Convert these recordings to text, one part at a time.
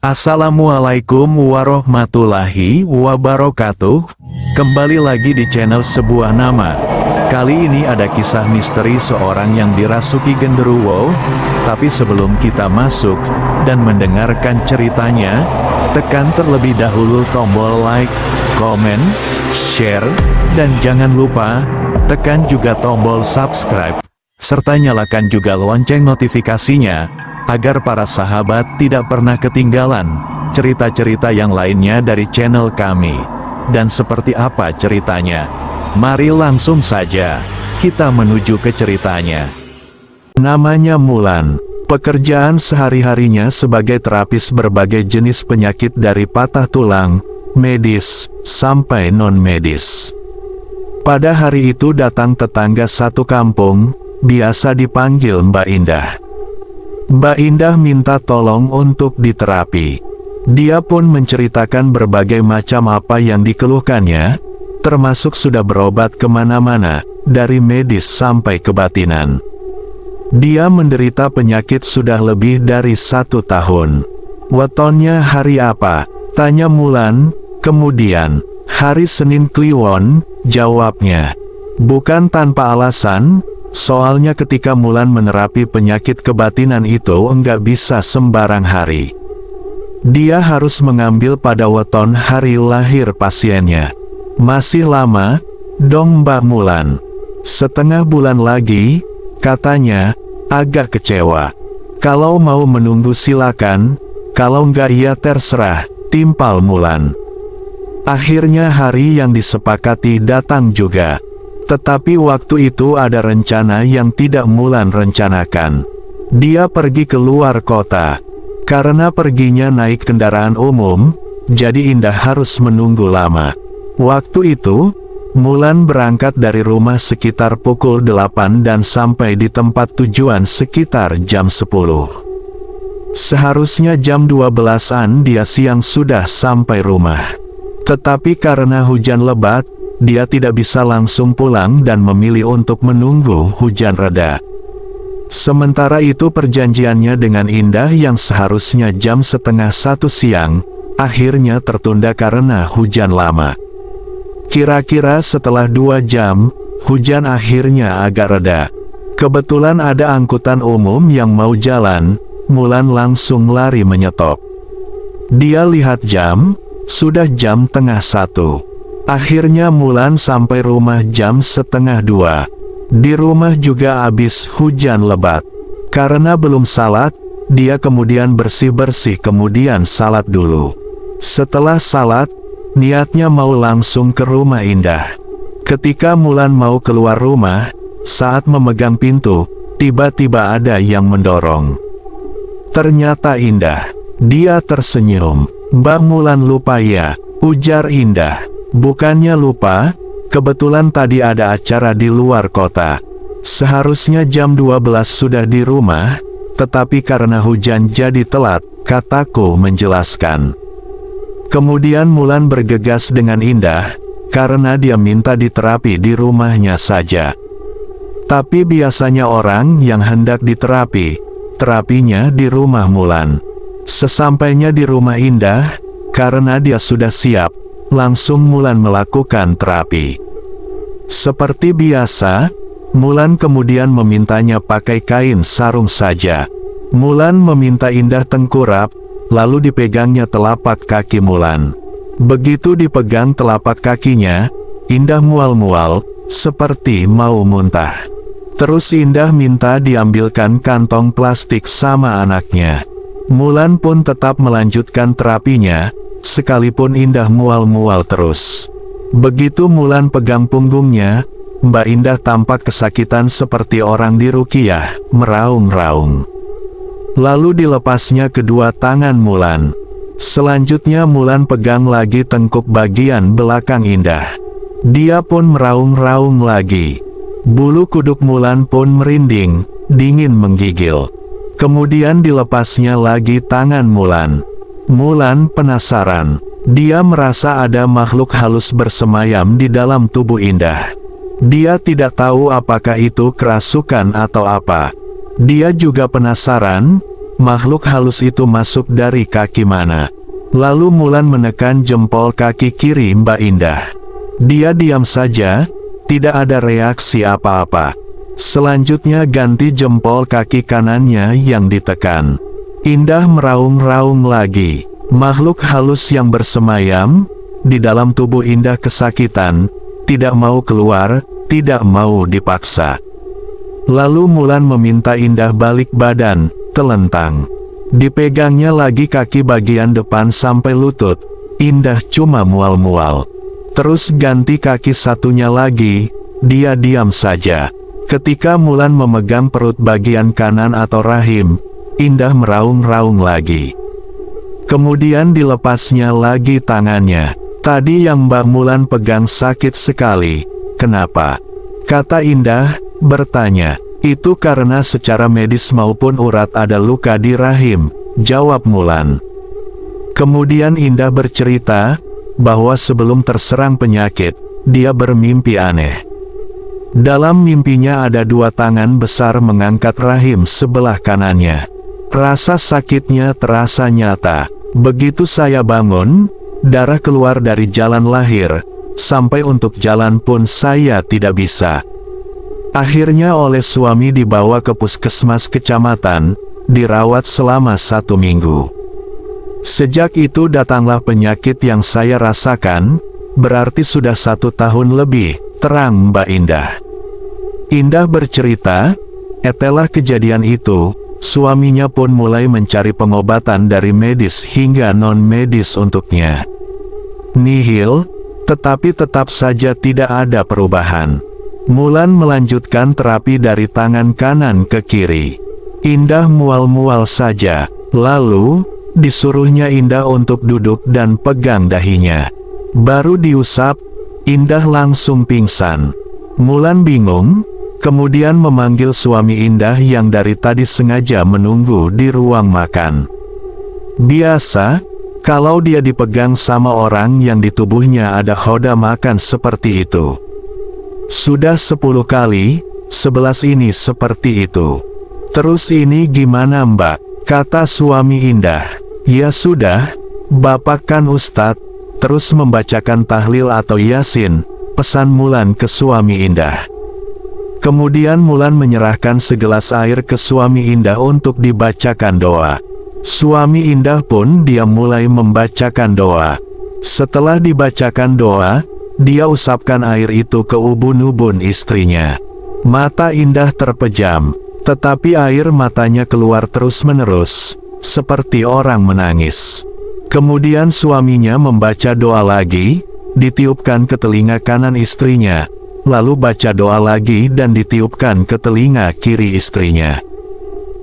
Assalamualaikum warahmatullahi wabarakatuh. Kembali lagi di channel Sebuah Nama. Kali ini ada kisah misteri seorang yang dirasuki genderuwo. Tapi sebelum kita masuk dan mendengarkan ceritanya, tekan terlebih dahulu tombol like, komen, share, dan jangan lupa tekan juga tombol subscribe serta nyalakan juga lonceng notifikasinya agar para sahabat tidak pernah ketinggalan cerita-cerita yang lainnya dari channel kami. Dan seperti apa ceritanya? Mari langsung saja kita menuju ke ceritanya. Namanya Mulan. Pekerjaan sehari-harinya sebagai terapis berbagai jenis penyakit dari patah tulang, medis, sampai non-medis. Pada hari itu datang tetangga satu kampung, biasa dipanggil Mbak Indah. Mbak Indah minta tolong untuk diterapi. Dia pun menceritakan berbagai macam apa yang dikeluhkannya, termasuk sudah berobat kemana-mana, dari medis sampai kebatinan. Dia menderita penyakit sudah lebih dari 1 tahun. Wetonnya hari apa? Tanya Mulan. Kemudian, hari Senin Kliwon, jawabnya. Bukan tanpa alasan. Soalnya ketika Mulan menerapi penyakit kebatinan itu enggak bisa sembarang hari. Dia harus mengambil pada weton hari lahir pasiennya. Masih lama, dong Mbak Mulan. Setengah bulan lagi, katanya, agak kecewa. Kalau mau menunggu silakan, kalau enggak ya terserah, timpal Mulan. Akhirnya hari yang disepakati datang juga. Tetapi waktu itu ada rencana yang tidak Mulan rencanakan. Dia pergi ke luar kota. Karena perginya naik kendaraan umum, jadi Indah harus menunggu lama. Waktu itu, Mulan berangkat dari rumah sekitar pukul 8 dan sampai di tempat tujuan sekitar jam 10. Seharusnya jam 12-an dia siang sudah sampai rumah. Tetapi karena hujan lebat, dia tidak bisa langsung pulang dan memilih untuk menunggu hujan reda. Sementara itu perjanjiannya dengan Indah yang seharusnya jam 12:30 siang, akhirnya tertunda karena hujan lama. Kira-kira setelah 2 jam, hujan akhirnya agak reda. Kebetulan ada angkutan umum yang mau jalan, Mulan langsung lari menyetop. Dia lihat jam, sudah jam 12:30. Akhirnya Mulan sampai rumah jam 1:30. Di rumah juga habis hujan lebat. Karena belum salat, dia kemudian bersih-bersih kemudian salat dulu. Setelah salat, niatnya mau langsung ke rumah Indah. Ketika Mulan mau keluar rumah, saat memegang pintu, tiba-tiba ada yang mendorong. Ternyata Indah. Dia tersenyum. "Mbak Mulan lupa ya?" ujar Indah. "Bukannya lupa, kebetulan tadi ada acara di luar kota. Seharusnya jam 12 sudah di rumah, tetapi karena hujan jadi telat," kataku menjelaskan. Kemudian Mulan bergegas dengan Indah, karena dia minta diterapi di rumahnya saja. Tapi biasanya orang yang hendak diterapi, terapinya di rumah Mulan. Sesampainya di rumah Indah, karena dia sudah siap, langsung Mulan melakukan terapi. Seperti biasa, Mulan kemudian memintanya pakai kain sarung saja. Mulan meminta Indah tengkurap, lalu dipegangnya telapak kaki Mulan. Begitu dipegang telapak kakinya, Indah mual-mual, seperti mau muntah. Terus Indah minta diambilkan kantong plastik sama anaknya. Mulan pun tetap melanjutkan terapinya, sekalipun Indah mual-mual terus. Begitu Mulan pegang punggungnya, Mbak Indah tampak kesakitan seperti orang diruqyah, meraung-raung. Lalu dilepasnya kedua tangan Mulan. Selanjutnya Mulan pegang lagi tengkuk bagian belakang Indah. Dia pun meraung-raung lagi. Bulu kuduk Mulan pun merinding, dingin menggigil. Kemudian dilepasnya lagi tangan Mulan. Mulan penasaran. Dia merasa ada makhluk halus bersemayam di dalam tubuh Indah. Dia tidak tahu apakah itu kerasukan atau apa. Dia juga penasaran, makhluk halus itu masuk dari kaki mana. Lalu Mulan menekan jempol kaki kiri Mbak Indah. Dia diam saja, tidak ada reaksi apa-apa. Selanjutnya ganti jempol kaki kanannya yang ditekan. Indah meraung-raung lagi. Makhluk halus yang bersemayam di dalam tubuh Indah kesakitan, tidak mau keluar, tidak mau dipaksa. Lalu Mulan meminta Indah balik badan, telentang. Dipegangnya lagi kaki bagian depan sampai lutut. Indah cuma mual-mual. Terus ganti kaki satunya lagi, dia diam saja. Ketika Mulan memegang perut bagian kanan atau rahim, Indah meraung-raung lagi. Kemudian dilepasnya lagi tangannya. Tadi yang Mbak Mulan pegang sakit sekali. Kenapa? Kata Indah, bertanya. Itu karena secara medis maupun urat ada luka di rahim, jawab Mulan. Kemudian Indah bercerita, bahwa sebelum terserang penyakit, dia bermimpi aneh. Dalam mimpinya ada dua tangan besar mengangkat rahim sebelah kanannya. Rasa sakitnya terasa nyata. Begitu saya bangun, darah keluar dari jalan lahir, sampai untuk jalan pun saya tidak bisa. Akhirnya oleh suami dibawa ke puskesmas kecamatan, dirawat selama 1 minggu. Sejak itu datanglah penyakit yang saya rasakan, berarti sudah 1 tahun lebih, terang Mbak Indah. Indah bercerita, setelah kejadian itu, suaminya pun mulai mencari pengobatan dari medis hingga non-medis untuknya. Nihil, tetapi tetap saja tidak ada perubahan. Mulan melanjutkan terapi dari tangan kanan ke kiri. Indah mual-mual saja, lalu disuruhnya Indah untuk duduk dan pegang dahinya. Baru diusap, Indah langsung pingsan. Mulan bingung, kemudian memanggil suami Indah yang dari tadi sengaja menunggu di ruang makan. Biasa, kalau dia dipegang sama orang yang di tubuhnya ada khoda makan seperti itu. Sudah 10 kali, 11 ini seperti itu. Terus ini gimana Mbak? Kata suami Indah. Ya sudah, Bapak kan Ustadz, terus membacakan tahlil atau yasin, pesan Mulan ke suami Indah. Kemudian Mulan menyerahkan segelas air ke suami Indah untuk dibacakan doa. Suami Indah pun dia mulai membacakan doa. Setelah dibacakan doa, dia usapkan air itu ke ubun-ubun istrinya. Mata Indah terpejam, tetapi air matanya keluar terus-menerus, seperti orang menangis. Kemudian suaminya membaca doa lagi, ditiupkan ke telinga kanan istrinya, lalu baca doa lagi dan ditiupkan ke telinga kiri istrinya.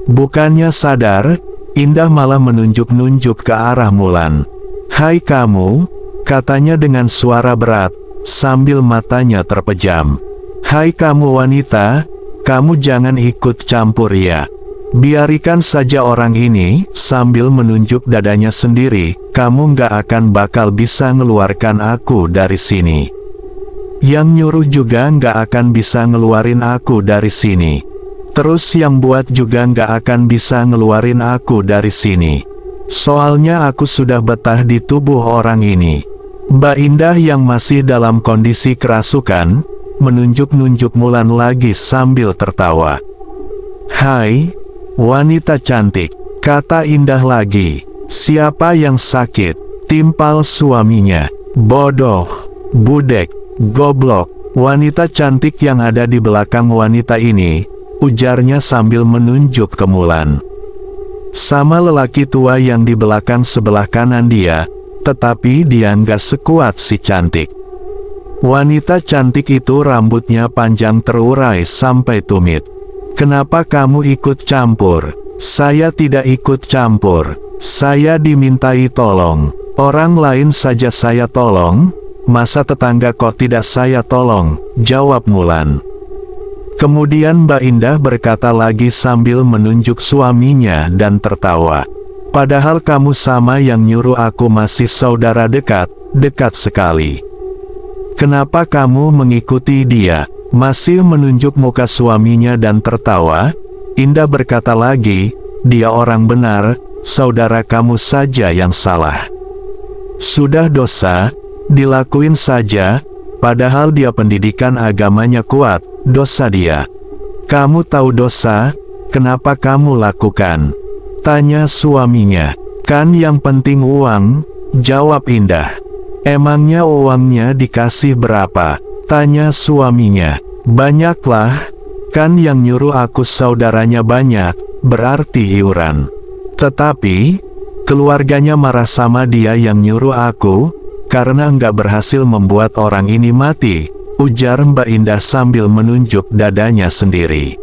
Bukannya sadar, Indah malah menunjuk-nunjuk ke arah Mulan. "Hai kamu," katanya dengan suara berat, sambil matanya terpejam. "Hai kamu wanita, kamu jangan ikut campur ya. Biarkan saja orang ini," sambil menunjuk dadanya sendiri, "kamu nggak akan bakal bisa ngeluarkan aku dari sini. Yang nyuruh juga nggak akan bisa ngeluarin aku dari sini. Terus yang buat juga nggak akan bisa ngeluarin aku dari sini. Soalnya aku sudah betah di tubuh orang ini." Mbak Indah yang masih dalam kondisi kerasukan, menunjuk-nunjuk Mulan lagi sambil tertawa. "Hai, wanita cantik," kata Indah lagi. "Siapa yang sakit?" Timpal suaminya. "Bodoh, budek, goblok, wanita cantik yang ada di belakang wanita ini," ujarnya sambil menunjuk ke Mulan. Sama lelaki tua yang di belakang sebelah kanan dia, tetapi dia nggak sekuat si cantik. Wanita cantik itu rambutnya panjang terurai sampai tumit. "Kenapa kamu ikut campur?" "Saya tidak ikut campur. Saya dimintai tolong. Orang lain saja saya tolong, masa tetangga kok tidak saya tolong?" jawab Mulan. Kemudian Mbak Indah berkata lagi sambil menunjuk suaminya dan tertawa. "Padahal kamu sama yang nyuruh aku masih saudara dekat, dekat sekali. Kenapa kamu mengikuti dia?" Masih menunjuk muka suaminya dan tertawa, Indah berkata lagi, dia orang benar, saudara kamu saja yang salah. Sudah dosa, dilakuin saja, padahal dia pendidikan agamanya kuat, dosa dia. Kamu tahu dosa, kenapa kamu lakukan? Tanya suaminya. Kan yang penting uang, jawab Indah. Emangnya uangnya dikasih berapa? Tanya suaminya. Banyaklah, kan yang nyuruh aku saudaranya banyak, berarti iuran. Tetapi, keluarganya marah sama dia yang nyuruh aku, karena enggak berhasil membuat orang ini mati, ujar Mbak Indah sambil menunjuk dadanya sendiri.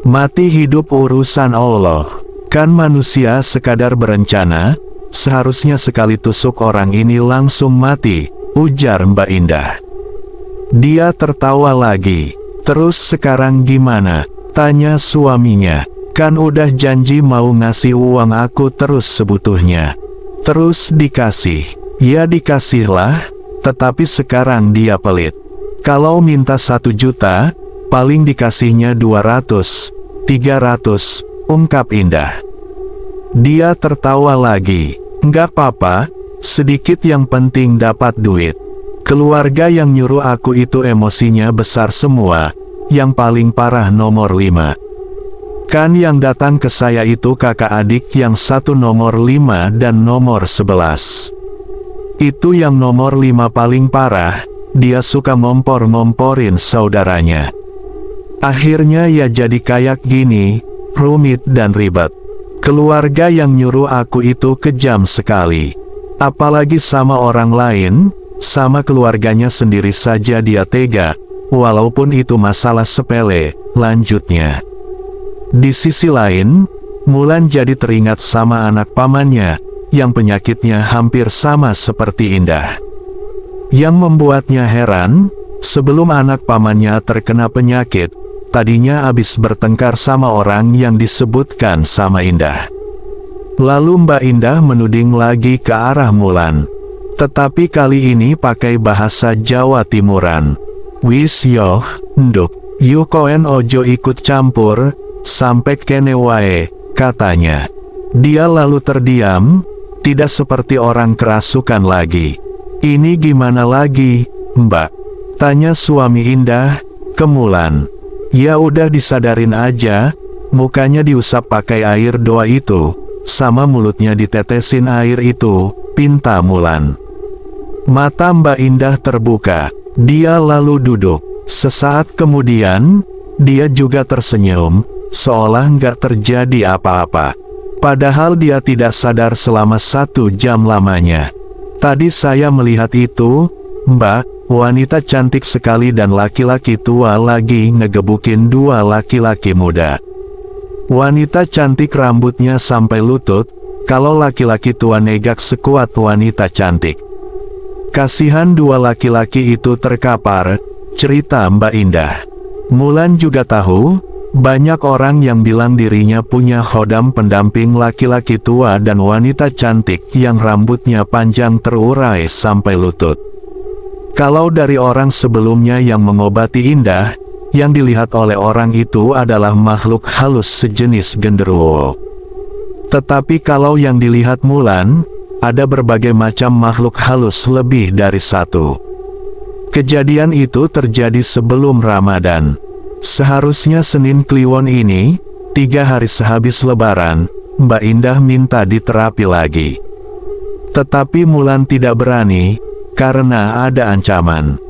Mati hidup urusan Allah. Kan manusia sekadar berencana, seharusnya sekali tusuk orang ini langsung mati, ujar Mbak Indah. Dia tertawa lagi. Terus sekarang gimana? Tanya suaminya. Kan udah janji mau ngasih uang aku terus sebutuhnya. Terus dikasih. Ya dikasihlah, tetapi sekarang dia pelit. Kalau minta 1 juta, paling dikasihnya 200, 300, ungkap Indah. Dia tertawa lagi. Nggak apa-apa, sedikit yang penting dapat duit. Keluarga yang nyuruh aku itu emosinya besar semua, yang paling parah nomor 5. Kan yang datang ke saya itu kakak adik yang satu nomor 5 dan nomor 11. Itu yang nomor 5 paling parah, dia suka ngompor-ngomporin saudaranya. Akhirnya ya jadi kayak gini, rumit dan ribet. Keluarga yang nyuruh aku itu kejam sekali. Apalagi sama orang lain, sama keluarganya sendiri saja dia tega, walaupun itu masalah sepele, lanjutnya. Di sisi lain, Mulan jadi teringat sama anak pamannya, yang penyakitnya hampir sama seperti Indah. Yang membuatnya heran, sebelum anak pamannya terkena penyakit, tadinya habis bertengkar sama orang yang disebutkan sama Indah. Lalu Mbak Indah menuding lagi ke arah Mulan. Tetapi kali ini pakai bahasa Jawa Timuran. Wis yoh, nduk, yu koen ojo ikut campur, sampai kene wae, katanya. Dia lalu terdiam, tidak seperti orang kerasukan lagi. Ini gimana lagi, Mbak? Tanya suami Indah ke Mulan. Ya udah disadarin aja, mukanya diusap pakai air doa itu, sama mulutnya ditetesin air itu, pinta Mulan. Mata Mbak Indah terbuka, dia lalu duduk. Sesaat kemudian, dia juga tersenyum, seolah nggak terjadi apa-apa. Padahal dia tidak sadar selama 1 jam lamanya. Tadi saya melihat itu, Mbak. Wanita cantik sekali dan laki-laki tua lagi ngegebukin 2 laki-laki muda. Wanita cantik rambutnya sampai lutut, kalau laki-laki tua negak sekuat wanita cantik. Kasihan 2 laki-laki itu terkapar, cerita Mbak Indah. Mulan juga tahu, banyak orang yang bilang dirinya punya khodam pendamping laki-laki tua dan wanita cantik yang rambutnya panjang terurai sampai lutut. Kalau dari orang sebelumnya yang mengobati Indah, yang dilihat oleh orang itu adalah makhluk halus sejenis genderuwo. Tetapi kalau yang dilihat Mulan, ada berbagai macam makhluk halus lebih dari 1. Kejadian itu terjadi sebelum Ramadan. Seharusnya Senin Kliwon ini, 3 hari sehabis Lebaran, Mbak Indah minta diterapi lagi. Tetapi Mulan tidak berani, karena ada ancaman.